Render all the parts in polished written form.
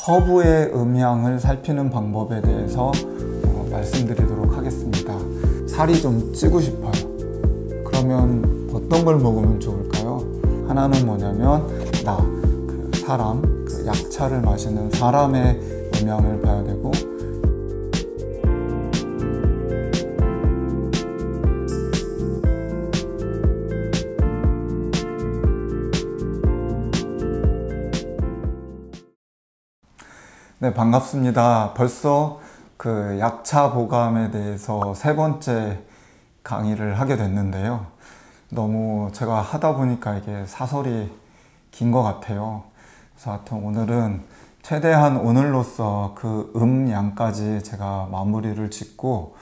허브의 음양을 살피는 방법에 대해서 말씀드리도록 하겠습니다. 살이 좀 찌고 싶어요. 그러면 어떤 걸 먹으면 좋을까요? 하나는 뭐냐면 사람, 약차를 마시는 사람의 음양을 봐야 되고, 네, 반갑습니다. 벌써 약차 보감에 대해서 3번째 강의를 하게 됐는데요. 너무 제가 하다 보니까 이게 사설이 긴 것 같아요. 그래서 하여튼 오늘은 최대한 오늘로써 양까지 제가 마무리를 짓고,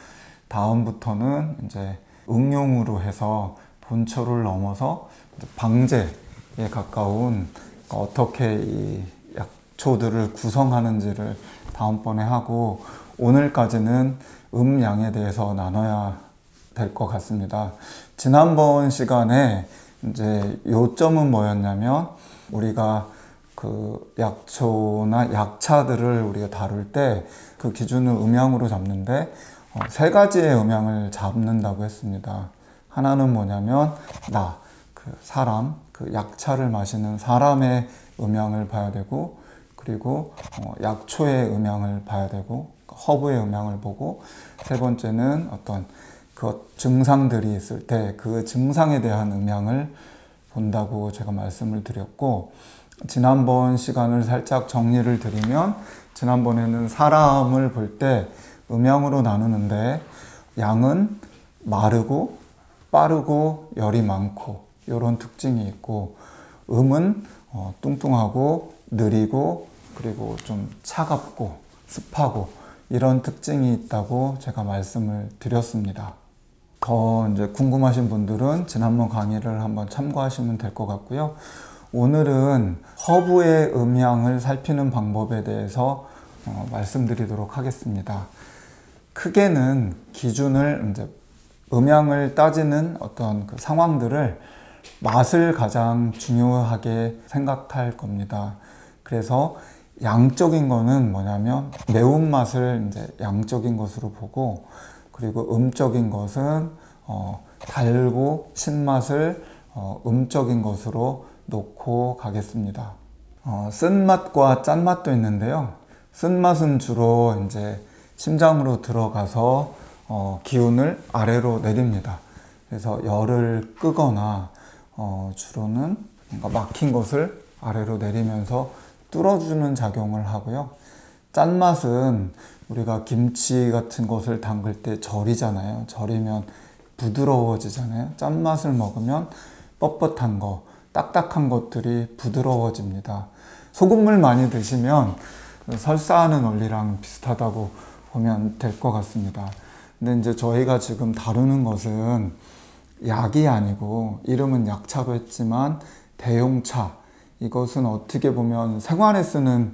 다음부터는 이제 응용으로 해서 본초를 넘어서 방제에 가까운 어떻게 이 약초들을 구성하는지를 다음번에 하고, 오늘까지는 양에 대해서 나눠야 될 것 같습니다. 지난번 시간에 이제 요점은 뭐였냐면, 우리가 약초나 약차들을 우리가 다룰 때 그 기준을 음양으로 잡는데 3가지의 음양을 잡는다고 했습니다. 하나는 뭐냐면 사람, 약차를 마시는 사람의 음양을 봐야 되고, 그리고 약초의 음양을 봐야 되고, 허브의 음양을 보고, 3번째는 어떤 증상들이 있을 때 그 증상에 대한 음양을 본다고 제가 말씀을 드렸고, 지난번 시간을 살짝 정리를 드리면, 지난번에는 사람을 볼 때 음양으로 나누는데, 양은 마르고 빠르고 열이 많고 이런 특징이 있고, 음은 뚱뚱하고 느리고 그리고 좀 차갑고 습하고 이런 특징이 있다고 제가 말씀을 드렸습니다. 더 이제 궁금하신 분들은 지난번 강의를 한번 참고하시면 될 것 같고요. 오늘은 허브의 음양을 살피는 방법에 대해서 말씀드리도록 하겠습니다. 크게는 기준을 이제 음양을 따지는 어떤 상황들을 맛을 가장 중요하게 생각할 겁니다. 그래서 양적인 거는 뭐냐면 매운맛을 이제 양적인 것으로 보고, 그리고 음적인 것은 달고 신맛을 음적인 것으로 놓고 가겠습니다. 쓴맛과 짠맛도 있는데요. 쓴맛은 주로 이제 심장으로 들어가서 기운을 아래로 내립니다. 그래서 열을 끄거나 주로는 뭔가 막힌 것을 아래로 내리면서 뚫어주는 작용을 하고요. 짠맛은 우리가 김치 같은 것을 담글 때 절이잖아요. 절이면 부드러워지잖아요. 짠맛을 먹으면 뻣뻣한 거, 딱딱한 것들이 부드러워집니다. 소금물 많이 드시면 설사하는 원리랑 비슷하다고 보면 될 것 같습니다. 근데 이제 저희가 지금 다루는 것은 약이 아니고, 이름은 약차로 했지만 대용차, 이것은 어떻게 보면 생활에 쓰는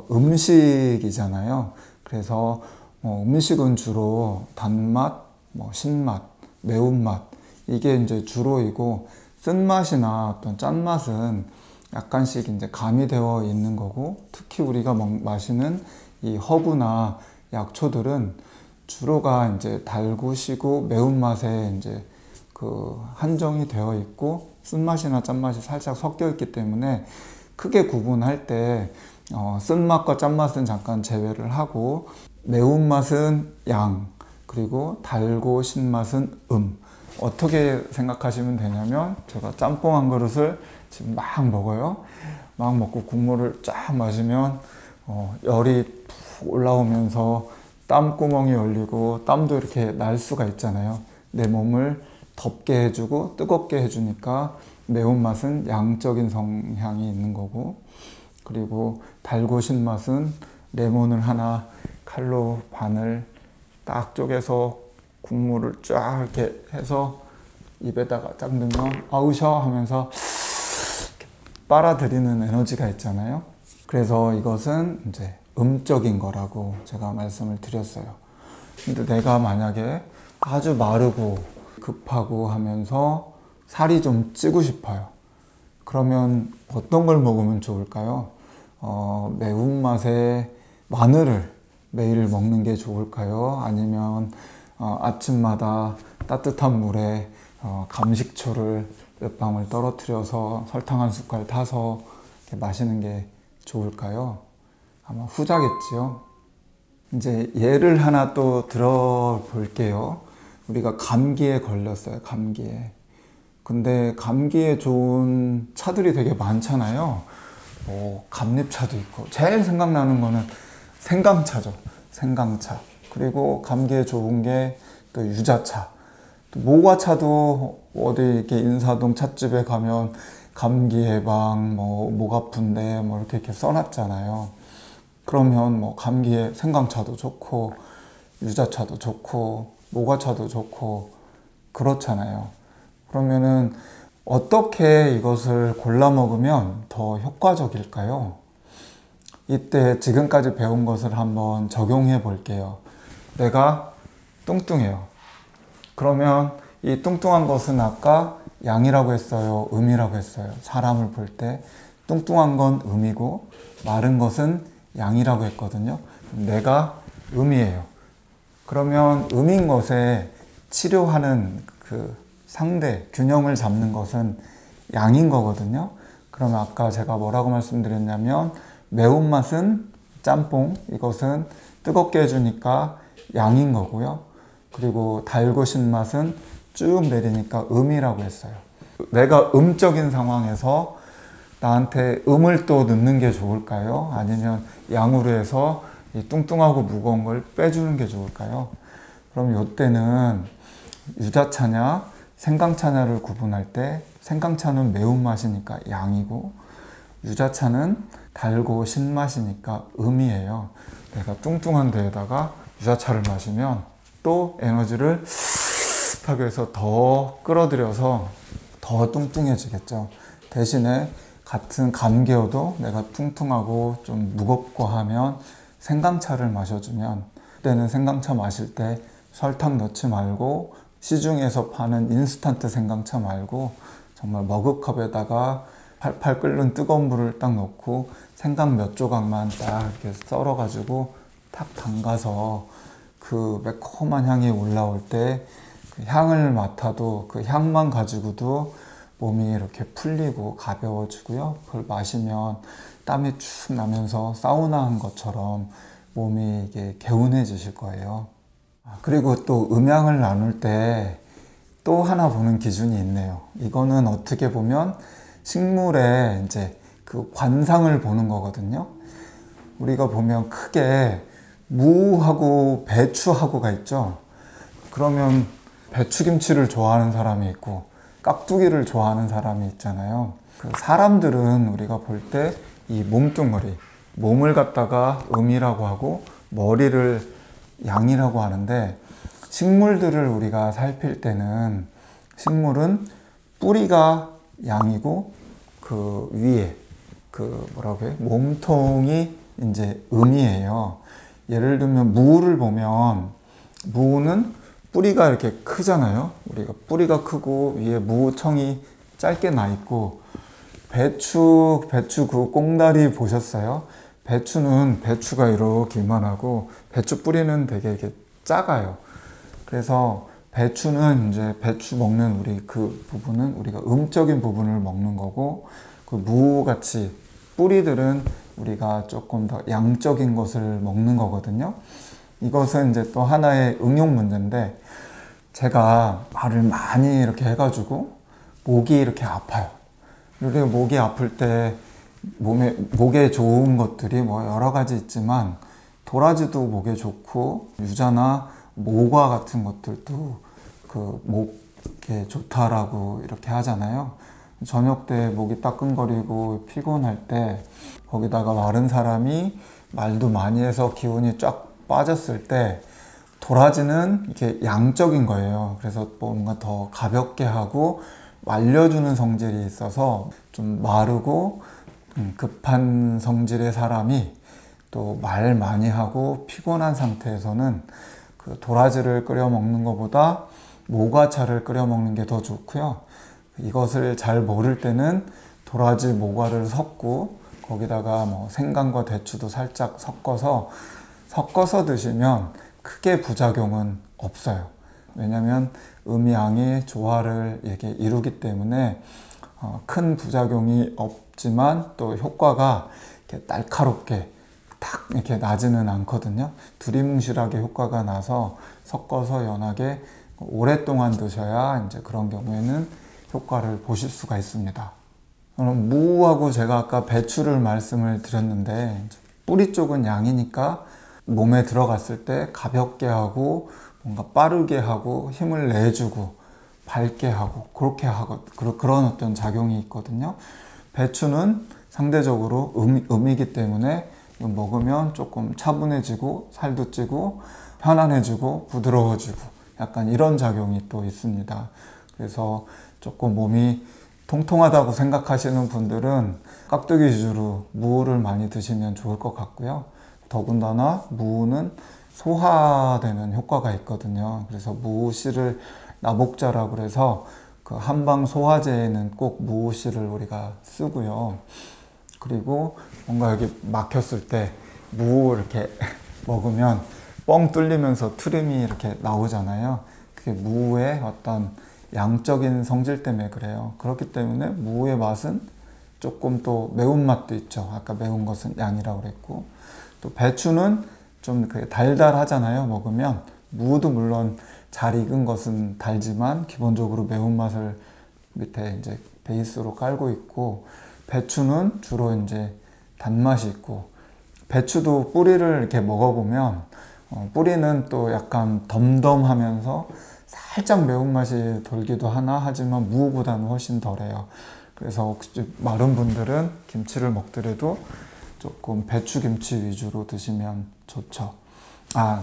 음식이잖아요. 그래서 음식은 주로 단맛, 신맛, 매운맛, 이게 이제 주로이고, 쓴맛이나 어떤 짠맛은 약간씩 이제 가미되어 있는 거고, 특히 우리가 마시는 이 허브나 약초들은 주로가 이제 달고 시고 매운맛에 이제 한정이 되어 있고, 쓴맛이나 짠맛이 살짝 섞여 있기 때문에 크게 구분할 때 쓴맛과 짠맛은 잠깐 제외를 하고, 매운맛은 양, 그리고 달고 신맛은 어떻게 생각하시면 되냐면, 제가 짬뽕 한 그릇을 지금 막 먹어요. 막 먹고 국물을 쫙 마시면 열이 푹 올라오면서 땀구멍이 열리고 땀도 이렇게 날 수가 있잖아요. 내 몸을 덥게 해주고 뜨겁게 해주니까 매운맛은 양적인 성향이 있는 거고, 그리고 달고 신맛은 레몬을 하나 칼로 반을 딱 쪼개서 국물을 쫙 이렇게 해서 입에다가 딱 넣으면 아우셔 하면서 빨아들이는 에너지가 있잖아요. 그래서 이것은 이제 음적인 거라고 제가 말씀을 드렸어요. 근데 내가 만약에 아주 마르고 급하고 하면서 살이 좀 찌고 싶어요. 그러면 어떤 걸 먹으면 좋을까요? 매운맛에 마늘을 매일 먹는 게 좋을까요? 아니면 아침마다 따뜻한 물에 감식초를 몇 방울 떨어뜨려서 설탕 한 숟갈 타서 마시는 게 좋을까요? 아마 후자겠지요. 이제 예를 하나 또 들어볼게요. 우리가 감기에 걸렸어요. 감기에. 근데 감기에 좋은 차들이 되게 많잖아요. 감잎차도 있고, 제일 생각나는 거는 생강차죠. 생강차. 그리고 감기에 좋은 게 또 유자차. 또 모과차도 어디 이렇게 인사동 찻집에 가면 감기 예방, 목 아픈데 이렇게 써놨잖아요. 그러면 감기에 생강차도 좋고, 유자차도 좋고, 모과차도 좋고, 그렇잖아요. 그러면은 어떻게 이것을 골라 먹으면 더 효과적일까요? 이때 지금까지 배운 것을 한번 적용해 볼게요. 내가 뚱뚱해요. 그러면 이 뚱뚱한 것은 아까 양이라고 했어요? 음이라고 했어요? 사람을 볼 때 뚱뚱한 건 음이고 마른 것은 양이라고 했거든요. 내가 음이에요. 그러면 음인 것에 치료하는 그 상대, 균형을 잡는 것은 양인 거거든요. 그러면 아까 제가 뭐라고 말씀드렸냐면 매운맛은 짬뽕, 이것은 뜨겁게 해주니까 양인 거고요. 그리고 달고 신맛은 쭉 내리니까 음이라고 했어요. 내가 음적인 상황에서 나한테 음을 또 넣는 게 좋을까요? 아니면 양으로 해서 이 뚱뚱하고 무거운 걸 빼주는 게 좋을까요? 그럼 이때는 유자차냐 생강차냐를 구분할 때 생강차는 매운맛이니까 양이고 유자차는 달고 신맛이니까 음이에요. 내가 뚱뚱한 데에다가 유자차를 마시면 또 에너지를 하기 위해서 더 끌어들여서 더 뚱뚱해지겠죠. 대신에 같은 감기여도 내가 뚱뚱하고 좀 무겁고 하면 생강차를 마셔주면, 그때는 생강차 마실 때 설탕 넣지 말고 시중에서 파는 인스턴트 생강차 말고 정말 머그컵에다가 팔팔 끓는 뜨거운 물을 딱 넣고 생강 몇 조각만 딱 이렇게 썰어 가지고 탁 담가서 그 매콤한 향이 올라올 때 그 향을 맡아도 그 향만 가지고도 몸이 이렇게 풀리고 가벼워지고요. 그걸 마시면 땀이 축 나면서 사우나 한 것처럼 몸이 이게 개운해지실 거예요. 그리고 또 음양을 나눌 때 또 하나 보는 기준이 있네요. 이거는 어떻게 보면 식물의 이제 그 관상을 보는 거거든요. 우리가 보면 크게 무하고 배추하고가 있죠. 그러면 배추김치를 좋아하는 사람이 있고 깍두기를 좋아하는 사람이 있잖아요. 그 사람들은 우리가 볼 때 이 몸뚱어리, 몸을 갖다가 음이라고 하고 머리를 양이라고 하는데, 식물들을 우리가 살필 때는 식물은 뿌리가 양이고 그 위에 그 뭐라고 해요? 몸통이 이제 음이에요. 예를 들면 무를 보면 무는 뿌리가 이렇게 크잖아요. 우리가 뿌리가 크고 위에 무청이 짧게 나 있고, 배추 그 꽁다리 보셨어요? 배추는 배추가 이렇게 이만하고 배추 뿌리는 되게 이렇게 작아요. 그래서 배추는 이제 배추 먹는 우리 그 부분은 우리가 음적인 부분을 먹는 거고, 그 무같이 뿌리들은 우리가 조금 더 양적인 것을 먹는 거거든요. 이것은 이제 또 하나의 응용 문제인데, 제가 말을 많이 이렇게 해가지고 목이 이렇게 아파요. 우리 목이 아플 때 목에 좋은 것들이 여러 가지 있지만 도라지도 목에 좋고 유자나 모과 같은 것들도 그 목에 좋다라고 이렇게 하잖아요. 저녁 때 목이 따끔거리고 피곤할 때 거기다가 마른 사람이 말도 많이 해서 기운이 쫙 빠졌을 때 도라지는 이렇게 양적인 거예요. 그래서 뭔가 더 가볍게 하고 말려주는 성질이 있어서 좀 마르고 급한 성질의 사람이 또 말 많이 하고 피곤한 상태에서는 그 도라지를 끓여 먹는 것보다 모과차를 끓여 먹는 게 더 좋고요. 이것을 잘 모를 때는 도라지 모과를 섞고 거기다가 뭐 생강과 대추도 살짝 섞어서 드시면 크게 부작용은 없어요. 왜냐면 음양이 조화를 이렇게 이루기 때문에 큰 부작용이 없지만 또 효과가 이렇게 날카롭게 딱 이렇게 나지는 않거든요. 두리뭉실하게 효과가 나서 섞어서 연하게 오랫동안 드셔야 이제 그런 경우에는 효과를 보실 수가 있습니다. 그럼 무하고 제가 아까 배추를 말씀을 드렸는데 뿌리 쪽은 양이니까 몸에 들어갔을 때 가볍게 하고 뭔가 빠르게 하고 힘을 내주고 밝게 하고 그렇게 하고 그런 어떤 작용이 있거든요. 배추는 상대적으로 음이기 때문에 먹으면 조금 차분해지고 살도 찌고 편안해지고 부드러워지고 약간 이런 작용이 또 있습니다. 그래서 조금 몸이 통통하다고 생각하시는 분들은 깍두기 위주로 무를 많이 드시면 좋을 것 같고요. 더군다나 무는 소화되는 효과가 있거든요. 그래서 무씨를 나복자라고 그래서 그 한방 소화제에는 꼭 무씨를 우리가 쓰고요. 그리고 뭔가 여기 막혔을 때 무 이렇게 먹으면 뻥 뚫리면서 트림이 이렇게 나오잖아요. 그게 무의 어떤 양적인 성질 때문에 그래요. 그렇기 때문에 무의 맛은 조금 또 매운맛도 있죠. 아까 매운 것은 양이라고 그랬고, 또 배추는 좀 달달하잖아요. 먹으면 무도 물론 잘 익은 것은 달지만 기본적으로 매운맛을 밑에 이제 베이스로 깔고 있고, 배추는 주로 이제 단맛이 있고, 배추도 뿌리를 이렇게 먹어보면 뿌리는 또 약간 덤덤하면서 살짝 매운맛이 돌기도 하나 하지만 무보다는 훨씬 덜해요. 그래서 혹시 마른 분들은 김치를 먹더라도 조금 배추김치 위주로 드시면 좋죠.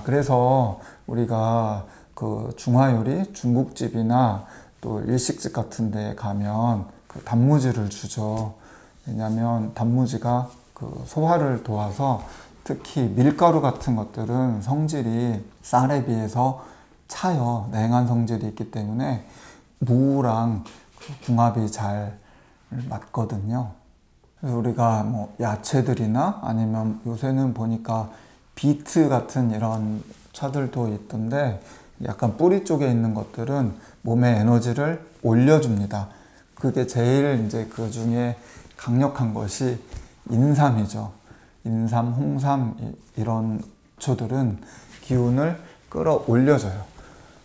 그래서 우리가 그 중화요리, 중국집이나 또 일식집 같은 데 가면 그 단무지를 주죠. 왜냐하면 단무지가 그 소화를 도와서 특히 밀가루 같은 것들은 성질이 쌀에 비해서 차요. 냉한 성질이 있기 때문에 무랑 궁합이 잘 맞거든요. 그래서 우리가 뭐 야채들이나 아니면 요새는 보니까 비트 같은 이런 차들도 있던데 약간 뿌리 쪽에 있는 것들은 몸의 에너지를 올려줍니다. 그게 제일 이제 그 중에 강력한 것이 인삼이죠. 인삼, 홍삼 이런 초들은 기운을 끌어올려줘요.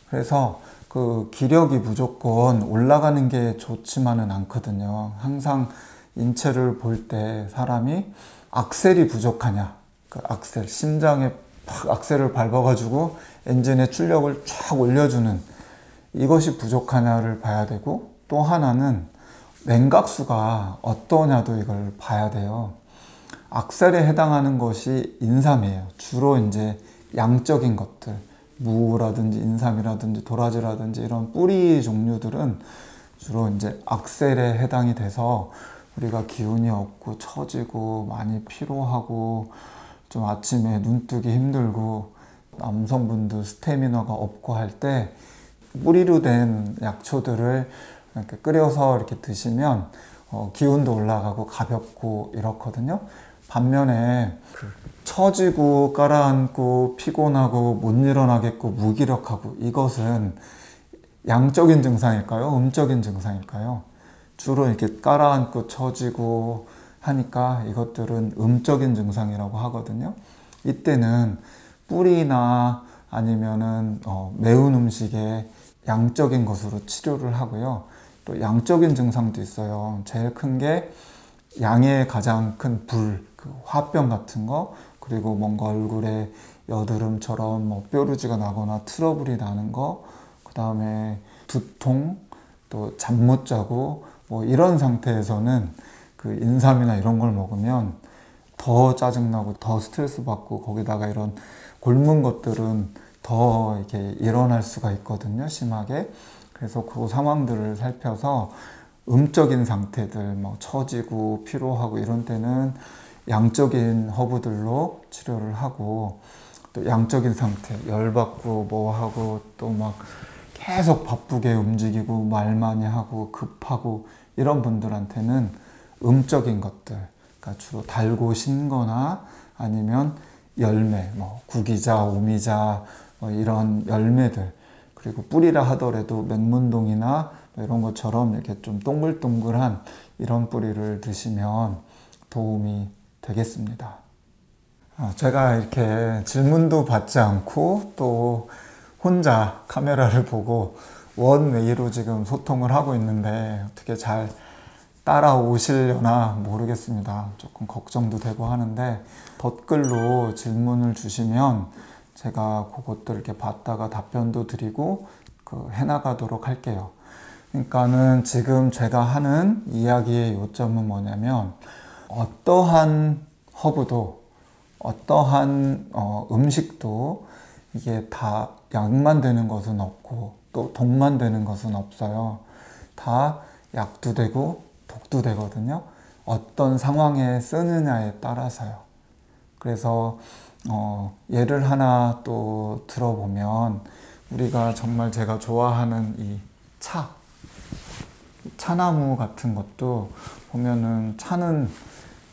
그래서 그 기력이 무조건 올라가는 게 좋지만은 않거든요. 항상 인체를 볼 때 사람이 악셀이 부족하냐, 그 악셀, 심장에 팍 악셀을 밟아가지고 엔진의 출력을 쫙 올려주는 이것이 부족하냐를 봐야 되고, 또 하나는 냉각수가 어떠냐도 이걸 봐야 돼요. 악셀에 해당하는 것이 인삼이에요. 주로 이제 양적인 것들, 무라든지 인삼이라든지 도라지라든지 이런 뿌리 종류들은 주로 이제 악셀에 해당이 돼서 우리가 기운이 없고 처지고 많이 피로하고 좀 아침에 눈뜨기 힘들고 남성분들 스태미너가 없고 할 때 뿌리로 된 약초들을 이렇게 끓여서 이렇게 드시면 기운도 올라가고 가볍고 이렇거든요. 반면에 처지고 가라앉고 피곤하고 못 일어나겠고 무기력하고 이것은 양적인 증상일까요? 음적인 증상일까요? 주로 이렇게 가라앉고 처지고 하니까 이것들은 음적인 증상이라고 하거든요. 이때는 뿌리나 아니면은 매운 음식에 양적인 것으로 치료를 하고요. 또 양적인 증상도 있어요. 제일 큰 게 양의 가장 큰 불, 그 화병 같은 거, 그리고 뭔가 얼굴에 여드름처럼 뭐 뾰루지가 나거나 트러블이 나는 거, 그 다음에 두통, 또 잠 못 자고 뭐 이런 상태에서는 그 인삼이나 이런 걸 먹으면 더 짜증나고 더 스트레스 받고, 거기다가 이런 곪은 것들은 더 이렇게 일어날 수가 있거든요, 심하게. 그래서 그 상황들을 살펴서 음적인 상태들, 뭐 처지고 피로하고 이런 때는 양적인 허브들로 치료를 하고, 또 양적인 상태, 열받고 뭐하고 또 막 계속 바쁘게 움직이고 말 많이 하고 급하고 이런 분들한테는 음적인 것들, 그러니까 그러니까 주로 달고 신거나 아니면 열매, 뭐 구기자, 오미자 뭐 이런 열매들, 그리고 뿌리라 하더라도 맹문동이나 뭐 이런 것처럼 이렇게 좀 동글동글한 이런 뿌리를 드시면 도움이 되겠습니다. 제가 이렇게 질문도 받지 않고 또 혼자 카메라를 보고 원웨이로 지금 소통을 하고 있는데 어떻게 잘 따라오시려나 모르겠습니다. 조금 걱정도 되고 하는데 댓글로 질문을 주시면 제가 그것들 이렇게 봤다가 답변도 드리고 해나가도록 할게요. 그러니까는 지금 제가 하는 이야기의 요점은 뭐냐면 어떠한 허브도 어떠한 음식도 이게 다 약만 되는 것은 없고 또 독만 되는 것은 없어요. 다 약도 되고 독도 되거든요. 어떤 상황에 쓰느냐에 따라서요. 그래서 예를 하나 또 들어보면 우리가 정말 제가 좋아하는 이 차나무 같은 것도 보면은 차는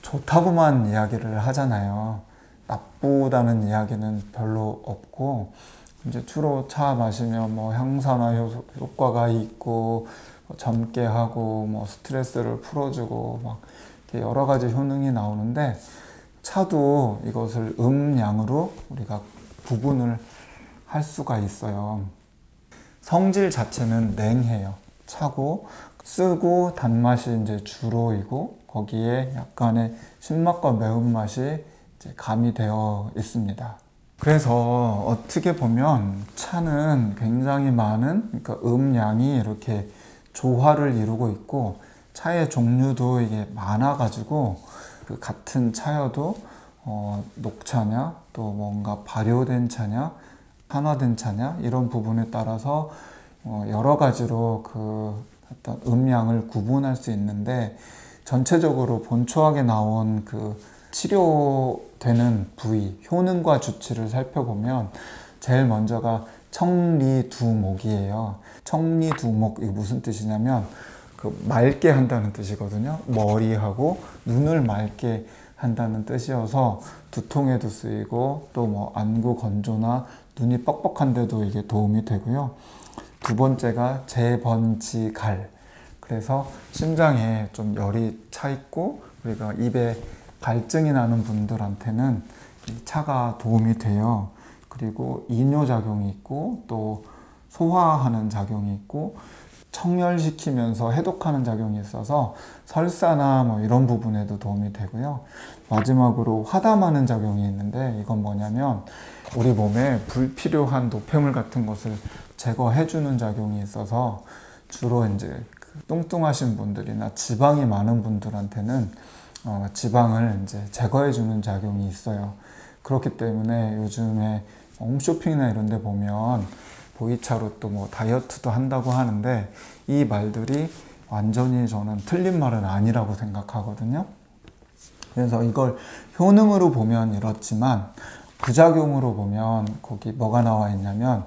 좋다고만 이야기를 하잖아요. 나쁘다는 이야기는 별로 없고, 이제 주로 차 마시면 뭐 항산화 효과가 있고, 젊게 하고, 뭐 스트레스를 풀어주고, 막 이렇게 여러 가지 효능이 나오는데, 차도 이것을 양으로 우리가 구분을 할 수가 있어요. 성질 자체는 냉해요. 차고, 쓰고 단맛이 이제 주로이고, 거기에 약간의 신맛과 매운맛이 이제 가미되어 있습니다. 그래서 어떻게 보면 차는 굉장히 많은, 그러니까 음양이 이렇게 조화를 이루고 있고, 차의 종류도 이게 많아가지고, 그 같은 차여도 녹차냐, 또 뭔가 발효된 차냐, 한화된 차냐, 이런 부분에 따라서 여러 가지로 그 어떤 음양을 구분할 수 있는데, 전체적으로 본초학에 나온 그 치료되는 부위, 효능과 주치를 살펴보면 제일 먼저가 청리두목이에요. 청리두목, 이게 무슨 뜻이냐면 그 맑게 한다는 뜻이거든요. 머리하고 눈을 맑게 한다는 뜻이어서 두통에도 쓰이고 또 뭐 안구 건조나 눈이 뻑뻑한데도 이게 도움이 되고요. 두 번째가 재번지갈. 그래서 심장에 좀 열이 차 있고 우리가 입에 갈증이 나는 분들한테는 이 차가 도움이 돼요. 그리고 이뇨작용이 있고 또 소화하는 작용이 있고 청열시키면서 해독하는 작용이 있어서 설사나 뭐 이런 부분에도 도움이 되고요. 마지막으로 화담하는 작용이 있는데 이건 뭐냐면 우리 몸에 불필요한 노폐물 같은 것을 제거해주는 작용이 있어서 주로 이제 뚱뚱하신 분들이나 지방이 많은 분들한테는 지방을 이제 제거해주는 작용이 있어요. 그렇기 때문에 요즘에 홈쇼핑이나 이런 데 보면 보이차로 또 뭐 다이어트도 한다고 하는데 이 말들이 완전히 저는 틀린 말은 아니라고 생각하거든요. 그래서 이걸 효능으로 보면 이렇지만 부작용으로 보면 거기 뭐가 나와 있냐면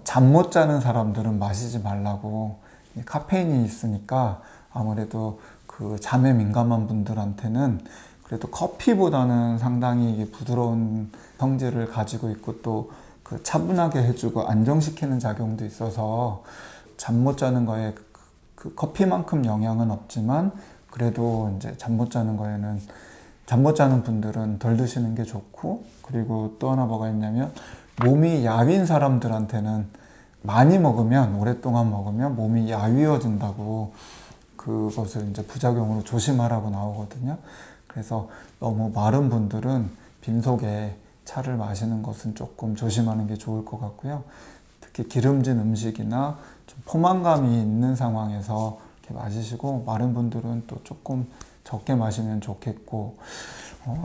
잠 못 자는 사람들은 마시지 말라고. 카페인이 있으니까 아무래도 그 잠에 민감한 분들한테는 그래도 커피보다는 상당히 부드러운 성질을 가지고 있고 또 그 차분하게 해주고 안정시키는 작용도 있어서 잠 못 자는 거에 그 커피만큼 영향은 없지만 그래도 이제 잠 못 자는 거에는 잠 못 자는 분들은 덜 드시는 게 좋고, 그리고 또 하나 뭐가 있냐면 몸이 야윈 사람들한테는 많이 먹으면, 오랫동안 먹으면 몸이 야위어진다고 그것을 이제 부작용으로 조심하라고 나오거든요. 그래서 너무 마른 분들은 빈속에 차를 마시는 것은 조금 조심하는 게 좋을 것 같고요. 특히 기름진 음식이나 좀 포만감이 있는 상황에서 이렇게 마시시고, 마른 분들은 또 조금 적게 마시면 좋겠고,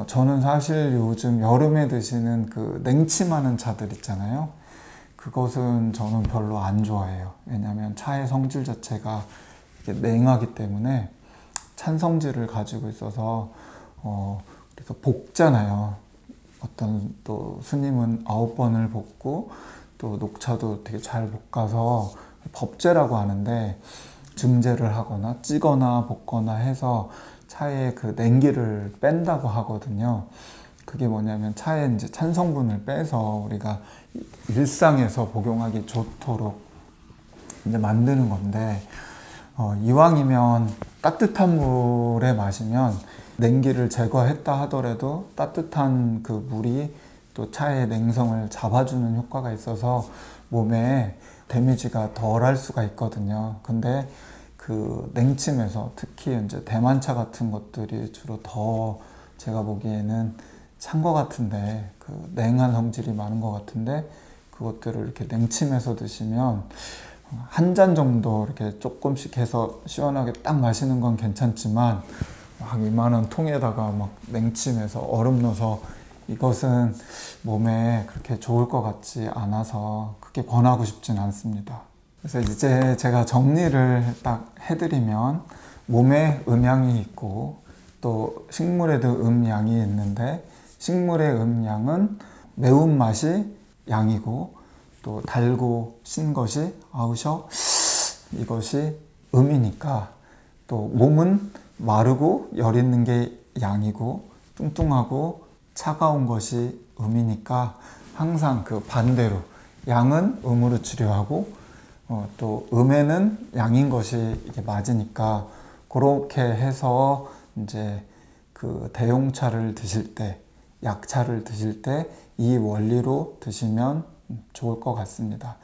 저는 사실 요즘 여름에 드시는 그 냉침하는 차들 있잖아요. 그것은 저는 별로 안 좋아해요. 왜냐하면 차의 성질 자체가 냉하기 때문에 찬 성질을 가지고 있어서 그래서 볶잖아요. 어떤 또 스님은 9번을 볶고 또 녹차도 되게 잘 볶아서 법제라고 하는데 증제를 하거나 찌거나 볶거나 해서 차의 그 냉기를 뺀다고 하거든요. 그게 뭐냐면 차에 이제 찬 성분을 빼서 우리가 일상에서 복용하기 좋도록 이제 만드는 건데, 이왕이면 따뜻한 물에 마시면 냉기를 제거했다 하더라도 따뜻한 그 물이 또 차의 냉성을 잡아주는 효과가 있어서 몸에 데미지가 덜 할 수가 있거든요. 근데 그 냉침에서 특히 이제 대만차 같은 것들이 주로 더 제가 보기에는 찬 것 같은데, 그 냉한 성질이 많은 것 같은데, 그것들을 이렇게 냉침해서 드시면 한 잔 정도 이렇게 조금씩 해서 시원하게 딱 마시는 건 괜찮지만, 막 이만한 통에다가 막 냉침해서 얼음 넣어서 이것은 몸에 그렇게 좋을 것 같지 않아서 그렇게 권하고 싶진 않습니다. 그래서 이제 제가 정리를 딱 해드리면, 몸에 음양이 있고 또 식물에도 음양이 있는데, 식물의 음양은 매운맛이 양이고 또 달고 신 것이 아우셔 이것이 음이니까, 또 몸은 마르고 열 있는 게 양이고 뚱뚱하고 차가운 것이 음이니까 항상 그 반대로 양은 음으로 치료하고 또 음에는 양인 것이 이게 맞으니까, 그렇게 해서 이제 그 대용차를 드실 때, 약차를 드실 때 이 원리로 드시면 좋을 것 같습니다.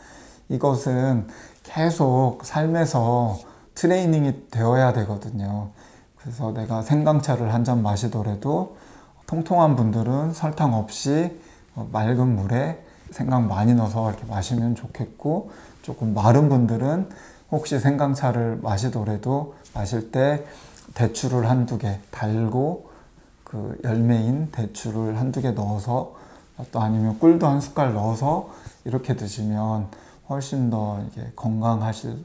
이것은 계속 삶에서 트레이닝이 되어야 되거든요. 그래서 내가 생강차를 한 잔 마시더라도 통통한 분들은 설탕 없이 맑은 물에 생강 많이 넣어서 이렇게 마시면 좋겠고, 조금 마른 분들은 혹시 생강차를 마시더라도 마실 때 대추를 한두 개, 달고 그 열매인 대추를 한두 개 넣어서, 또 아니면 꿀도 한 숟갈 넣어서 이렇게 드시면 훨씬 더 이게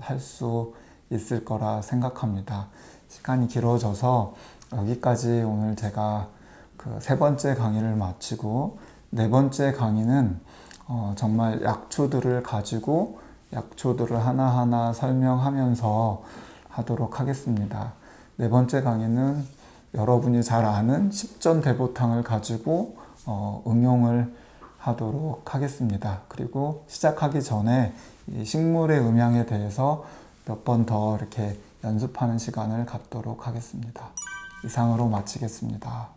할 수 있을 거라 생각합니다. 시간이 길어져서 여기까지 오늘 제가 그 3번째 강의를 마치고, 4번째 강의는 정말 약초들을 가지고 약초들을 하나하나 설명하면서 하도록 하겠습니다. 4번째 강의는 여러분이 잘 아는 십전 대보탕을 가지고 응용을 하도록 하겠습니다. 그리고 시작하기 전에 이 식물의 음양에 대해서 몇 번 더 이렇게 연습하는 시간을 갖도록 하겠습니다. 이상으로 마치겠습니다.